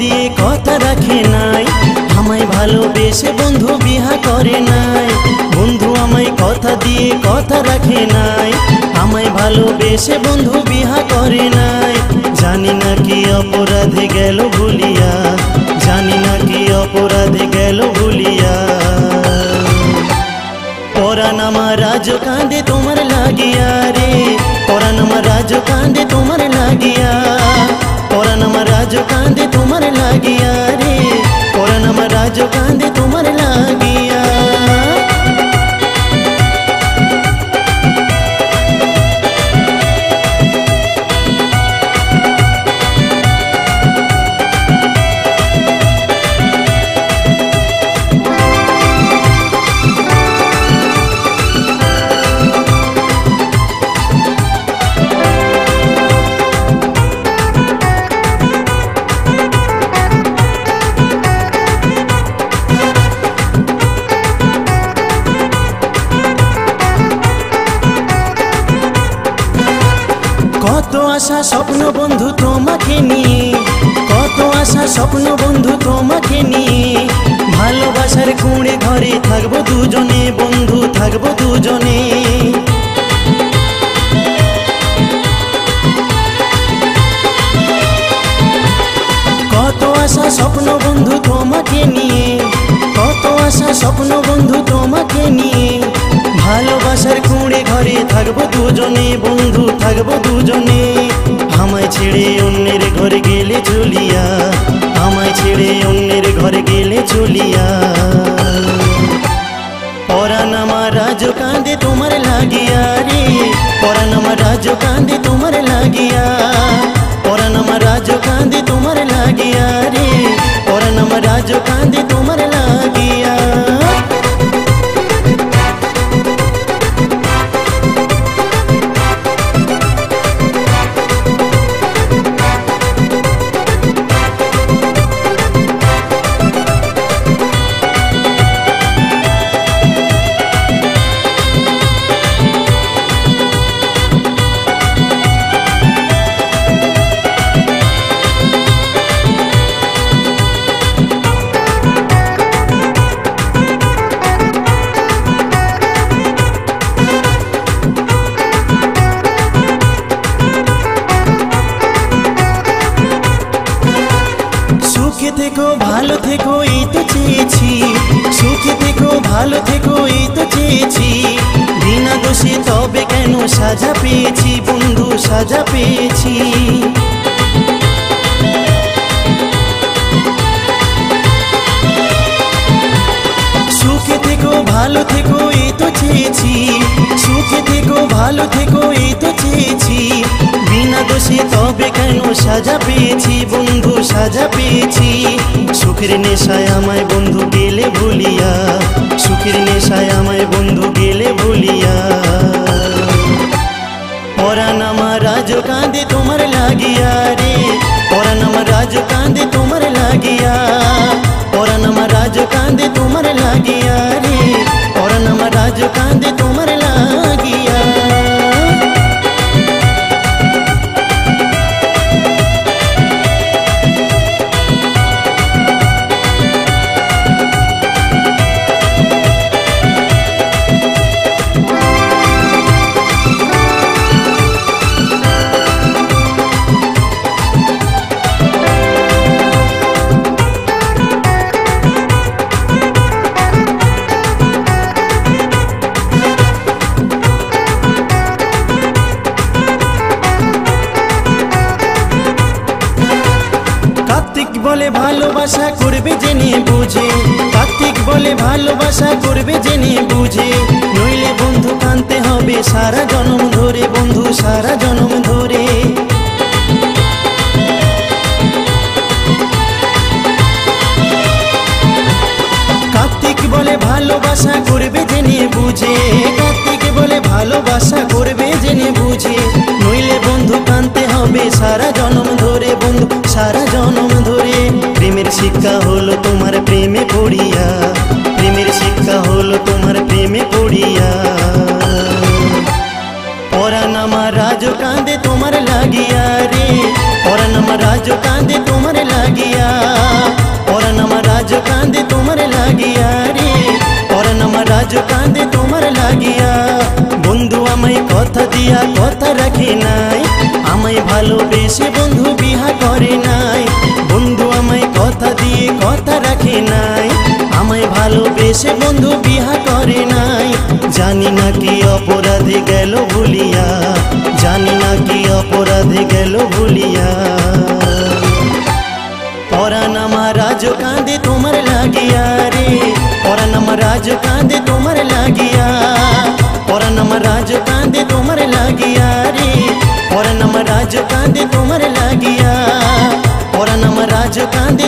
दिए कथा राखे नाई आमाय भालोबेसे बंधु बिहा करे नाई बंधु आमाय कथा दिए कथा राखे नाई आमाय भालोबेसे बंधु बिहा करे नाई जानी ना कि अपराधे गेल भुलिया जानी ना कि अपराधे गेल भुलिया परान आमार आजो कांदे तोमार लागिया रे परान आमार आजो कांदे तोमार लागिया परान आमार आजो कांदे तोमार लागिया रे परान आमार आजो कांदे तोमार लागिया कत आशा स्वप्न बंधु तोमाके निये कत आशा स्वप्न बंधु तोमाके निये भालोबासार कुड़े घरे थाकबो दुजने बंधु थाकबो दुजने कत आशा स्वप्न बंधु तोमाके निये कत आशा स्वप्न बंधु तोमाके निये भालोबासार कुड़े घरे थाकबो दुजने बंधु थाकबो दुजने आमाय छेड़े अन्येर घरे गेले चलिया आमाय छेड़े अन्येर घरे गेले चलिया परान आमार आजो कांदे तोमार लागिया रे परान आमार आजो कांदे तोमार लागिया परान आमार आजो कांदे तोमार लागिया रे परान आमार आजो कांदे तोमार लागिया सुखे থেকো ভালো থেকো এই তো চেয়েছি সুখে থেকো ভালো থেকো এই তো চেয়েছি বিনা দোষে তবে কেন সাজা পেয়েছি বন্ধু সাজা পেয়েছি সুখে থেকো ভালো থেকো এই তো চেয়েছি সুখে থেকো ভালো থেকো এই তো চেয়েছি বিনা দোষে তবে কেন সাজা পেয়েছি বন্ধু সাজা পেয়েছি সুখের নেশায় আমায় বন্ধু গেলে ভুলিয়া সুখের নেশায় আমায় বন্ধু গেলে ভুলিয়া পরান আমার আজো কাঁদে তোমার লাগিয়া রে পরান আমার আজো কাঁদে তোমার লাগিয়া পরান আমার আজো কাঁদে তোমার লাগিয়া রে পরান আমার আজো কাঁদে তোমার লাগিয়া बोले भालोबासा करबे जेने बुझे कार्तिक बोले भालोबासा करबे जेने बुझे नइले बंधु कानते होबे सारा जन्म धरे बंधु सारा जन्म धरे कार्तिक बोले भालोबासा करबे जेने बुझे कार्तिक बोले भालोबासा करबे जेने बुझे नइले बंधु कानते होबे सारा जन्म धरे बंधु सारा जन्म धरे प्रेमेर शिक्षा हलो तुम्हार प्रेमे पड़िया प्रेमेर शिक्षा हलो तुम्हार प्रेमे पड़िया परान आमार आजो कांदे तुम्हार लागिया रे परान आमार आजो कांदे तुम्हार लागिया রাজ কাঁদে তোমার লাগিয়া। বন্ধু আমায় কথা দিয়া কথা রাখে নাই, আমায় ভালোবেসে বন্ধু বিহা করে নাই। বন্ধু আমায় কথা দিয়ে কথা রাখে নাই, আমায় ভালোবেসে বন্ধু বিহা করে নাই। জানি না কি অপরাধে গেল ভুলিয়া, জানি না কি অপরাধে গেল ভুলিয়া। পরাণ আমার রাজ কাঁদে তোমার লাগিয়া রে, পরাণ আমার রাজ কাঁদে তোমার লাগিয়া। পরাণ আমার রাজ কাঁদে তোমার লাগিয়া রে, পরাণ আমার রাজ কাঁদে তোমার লাগিয়া। পরাণ আমার রাজ কাঁদে